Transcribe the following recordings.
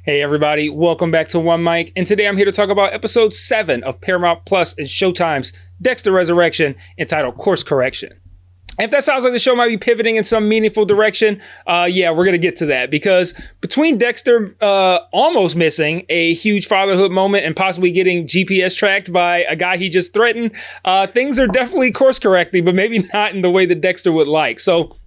Hey everybody, welcome back to One Mic, and today I'm here to talk about episode 7 of Paramount Plus and Showtime's Dexter Resurrection, entitled Course Correction. And if that sounds like the show might be pivoting in some meaningful direction, yeah, we're going to get to that, because between Dexter almost missing a huge fatherhood moment and possibly getting GPS tracked by a guy he just threatened, things are definitely course correcting, but maybe not in the way that Dexter would like. So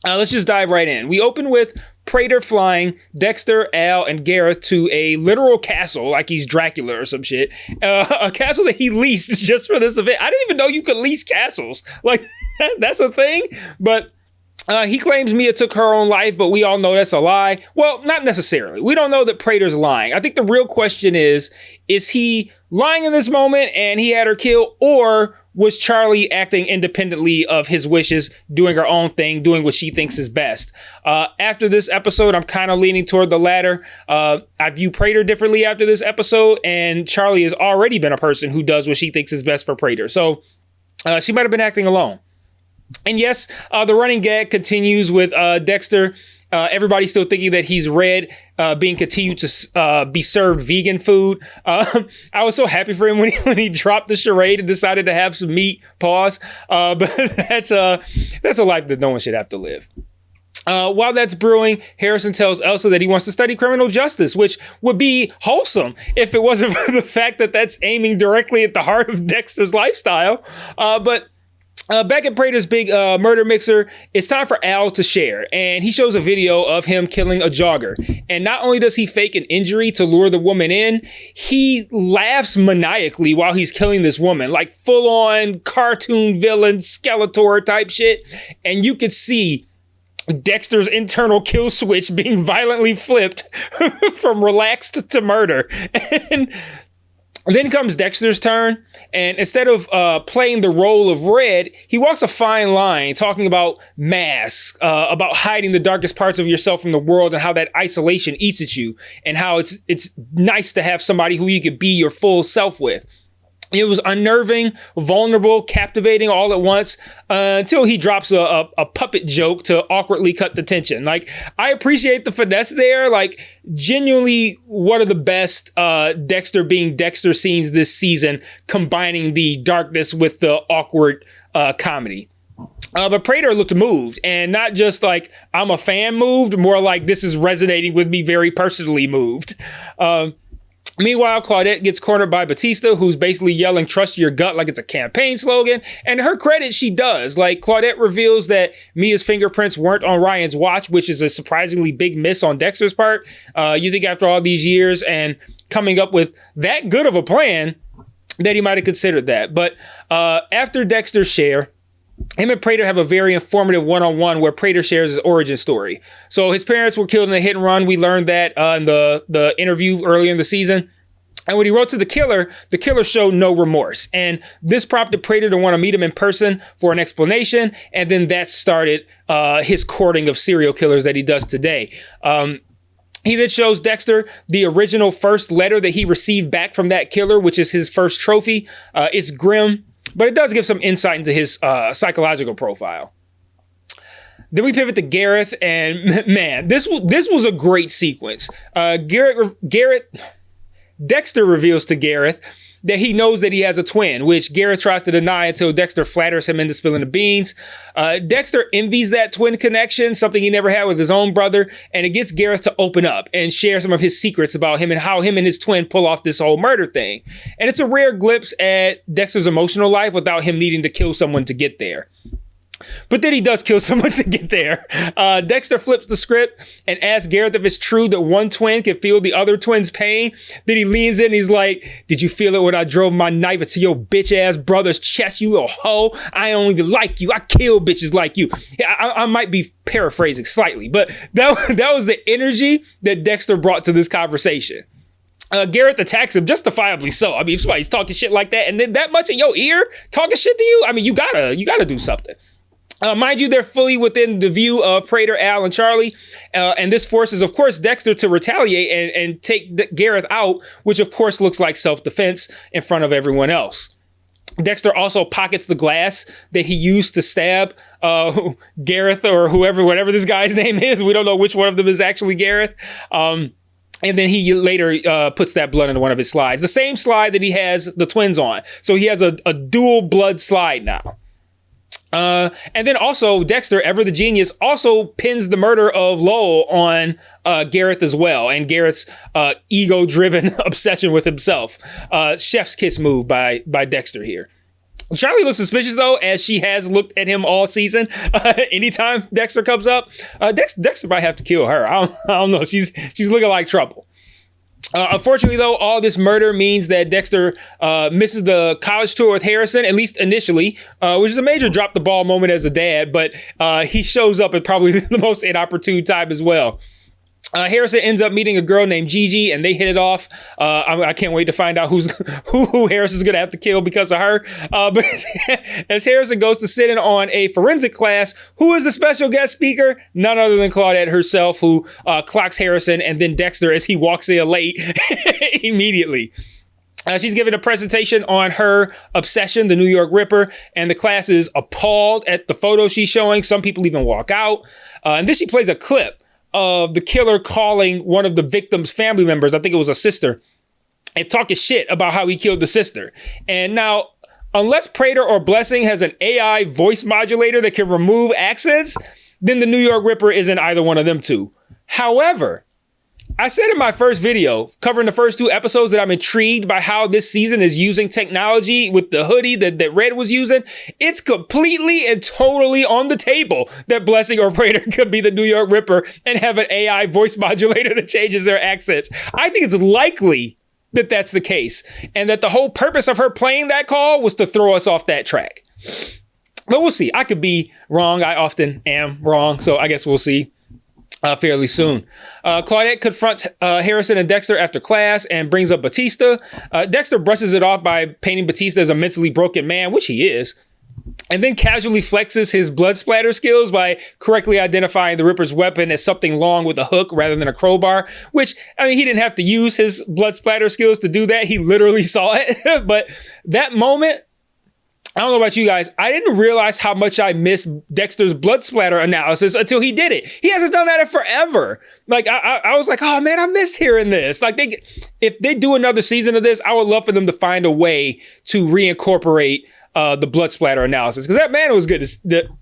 let's just dive right in. We open with Prader flying Dexter, Al, and Gareth to a literal castle, like he's Dracula or some shit. A castle that he leased just for this event. I didn't even know you could lease castles. Like, that's a thing. But he claims Mia took her own life, but we all know that's a lie. Well, not necessarily. We don't know that Prader's lying. I think the real question is he lying in this moment and he had her killed, or was Charlie acting independently of his wishes, doing her own thing, doing what she thinks is best? After this episode, I'm kind of leaning toward the latter. I view Prader differently after this episode, and Charlie has already been a person who does what she thinks is best for Prader. So she might have been acting alone. And yes, the running gag continues with Dexter. Everybody's still thinking that he's red, being continued to be served vegan food. I was so happy for him when he dropped the charade and decided to have some meat. Pause. But that's a life that no one should have to live. While that's brewing, Harrison tells Elsa that he wants to study criminal justice, which would be wholesome if it wasn't for the fact that that's aiming directly at the heart of Dexter's lifestyle. But back at Prader's big murder mixer, it's time for Al to share, and he shows a video of him killing a jogger. And not only does he fake an injury to lure the woman in, he laughs maniacally while he's killing this woman, like full-on cartoon villain Skeletor type shit. And you could see Dexter's internal kill switch being violently flipped from relaxed to murder. And then comes Dexter's turn, and instead of playing the role of Red, he walks a fine line talking about masks, about hiding the darkest parts of yourself from the world and how that isolation eats at you, and how it's nice to have somebody who you could be your full self with. It was unnerving, vulnerable, captivating all at once, until he drops a puppet joke to awkwardly cut the tension. Like, I appreciate the finesse there. Like, genuinely one of the best Dexter being Dexter scenes this season, combining the darkness with the awkward comedy. But Prader looked moved, and not just like I'm a fan moved, more like this is resonating with me very personally moved. Meanwhile, Claudette gets cornered by Batista, who's basically yelling, "Trust your gut," like it's a campaign slogan. And to her credit, she does. Like, Claudette reveals that Mia's fingerprints weren't on Ryan's watch, which is a surprisingly big miss on Dexter's part. You think after all these years and coming up with that good of a plan that he might have considered that. But after Dexter's share, him and Prader have a very informative one-on-one where Prader shares his origin story. So his parents were killed in a hit and run. We learned that in the interview earlier in the season. And when he wrote to the killer showed no remorse. And this prompted Prader to want to meet him in person for an explanation. And then that started his courting of serial killers that he does today. He then shows Dexter the original first letter that he received back from that killer, which is his first trophy. It's grim, but it does give some insight into his psychological profile. Then we pivot to Gareth, and man, this was a great sequence. Dexter reveals to Gareth that he knows that he has a twin, which Gareth tries to deny until Dexter flatters him into spilling the beans. Dexter envies that twin connection, something he never had with his own brother, and it gets Gareth to open up and share some of his secrets about him and how him and his twin pull off this whole murder thing. And it's a rare glimpse at Dexter's emotional life without him needing to kill someone to get there. But then he does kill someone to get there. Dexter flips the script and asks Gareth if it's true that one twin can feel the other twin's pain. Then he leans in and he's like, "Did you feel it when I drove my knife into your bitch ass brother's chest, you little hoe? I don't even like you. I kill bitches like you." I might be paraphrasing slightly, but that was the energy that Dexter brought to this conversation. Gareth attacks him, justifiably so. I mean, if somebody's talking shit like that and then that much in your ear talking shit to you, I mean, you gotta do something. Mind you, they're fully within the view of Prader, Al, and Charlie. And this forces, of course, Dexter to retaliate and take Gareth out, which, of course, looks like self-defense in front of everyone else. Dexter also pockets the glass that he used to stab Gareth or whatever this guy's name is. We don't know which one of them is actually Gareth. And then he later puts that blood into one of his slides. The same slide that he has the twins on. So he has a dual blood slide now. And then also Dexter, ever the genius, also pins the murder of Lowell on Gareth as well. And Gareth's ego-driven obsession with himself. Chef's kiss move by Dexter here. Charlie looks suspicious, though, as she has looked at him all season. Anytime Dexter comes up, Dexter might have to kill her. I don't know. She's looking like trouble. Unfortunately, though, all this murder means that Dexter misses the college tour with Harrison, at least initially, which is a major drop the ball moment as a dad, but he shows up at probably the most inopportune time as well. Harrison ends up meeting a girl named Gigi, and they hit it off. I can't wait to find out who Harrison's going to have to kill because of her. But as Harrison goes to sit in on a forensic class, who is the special guest speaker? None other than Claudette herself, who clocks Harrison and then Dexter as he walks in late immediately. She's giving a presentation on her obsession, the New York Ripper, and the class is appalled at the photo she's showing. Some people even walk out. And then she plays a clip of the killer calling one of the victim's family members, I think it was a sister, and talking shit about how he killed the sister. And now, unless Prader or Blessing has an AI voice modulator that can remove accents, then the New York Ripper isn't either one of them two. However, I said in my first video covering the first 2 episodes that I'm intrigued by how this season is using technology with the hoodie that Red was using. It's completely and totally on the table that Blessing or Prader could be the New York Ripper and have an AI voice modulator that changes their accents. I think it's likely that that's the case and that the whole purpose of her playing that call was to throw us off that track. But we'll see. I could be wrong. I often am wrong. So I guess we'll see. Fairly soon. Claudette confronts Harrison and Dexter after class and brings up Batista. Dexter brushes it off by painting Batista as a mentally broken man, which he is, and then casually flexes his blood splatter skills by correctly identifying the Ripper's weapon as something long with a hook rather than a crowbar, which, I mean, he didn't have to use his blood splatter skills to do that. He literally saw it. But that moment, I don't know about you guys, I didn't realize how much I missed Dexter's blood splatter analysis until he did it. He hasn't done that in forever. Like, I was like, oh man, I missed hearing this. Like, if they do another season of this, I would love for them to find a way to reincorporate the blood splatter analysis. Because that man was good.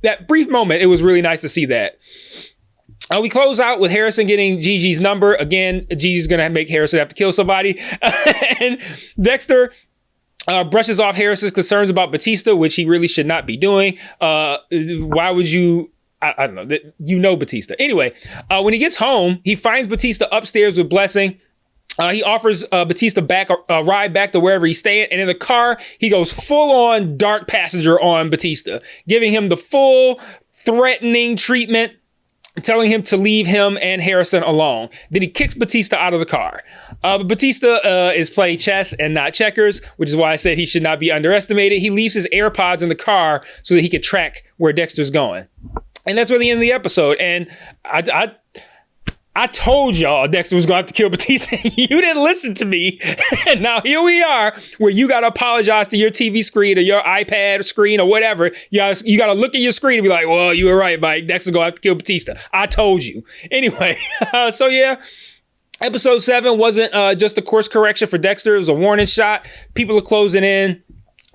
That brief moment, it was really nice to see that. We close out with Harrison getting Gigi's number. Again, Gigi's going to make Harrison have to kill somebody. And Dexter brushes off Harrison's concerns about Batista, which he really should not be doing. Why would you? I don't know. You know Batista. Anyway, when he gets home, he finds Batista upstairs with Blessing. He offers Batista back a ride back to wherever he's staying. And in the car, he goes full on dark passenger on Batista, giving him the full threatening treatment, telling him to leave him and Harrison alone. Then he kicks Batista out of the car. But Batista is playing chess and not checkers, which is why I said he should not be underestimated. He leaves his AirPods in the car so that he can track where Dexter's going. And that's where the end of the episode. And I told y'all Dexter was going to have to kill Batista. You didn't listen to me. And now here we are where you got to apologize to your TV screen or your iPad screen or whatever. You got to look at your screen and be like, well, you were right, Mike. Dexter's going to have to kill Batista. I told you. Anyway, so yeah. Episode 7 wasn't just a course correction for Dexter. It was a warning shot. People are closing in.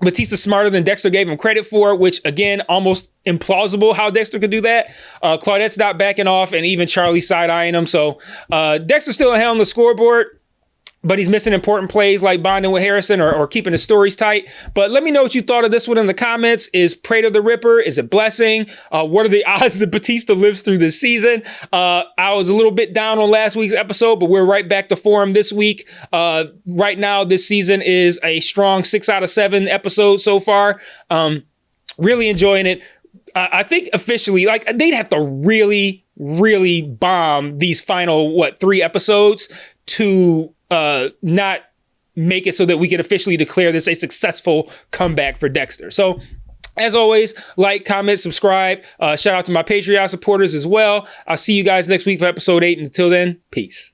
Batista's smarter than Dexter gave him credit for, which, again, almost implausible how Dexter could do that. Claudette's not backing off, and even Charlie's side-eyeing him. So Dexter's still ahead on the scoreboard, but he's missing important plays like bonding with Harrison or keeping his stories tight. But let me know what you thought of this one in the comments. Is Prader the Ripper? Is it Blessing? What are the odds that Batista lives through this season? I was a little bit down on last week's episode, but we're right back to form this week. Right now, this season is a strong 6 out of 7 episodes so far. Really enjoying it. I think officially, like, they'd have to really, really bomb these final, 3 episodes to not make it so that we can officially declare this a successful comeback for Dexter. So, as always, like, comment, subscribe. Shout out to my Patreon supporters as well. I'll see you guys next week for episode 8. And until then, peace.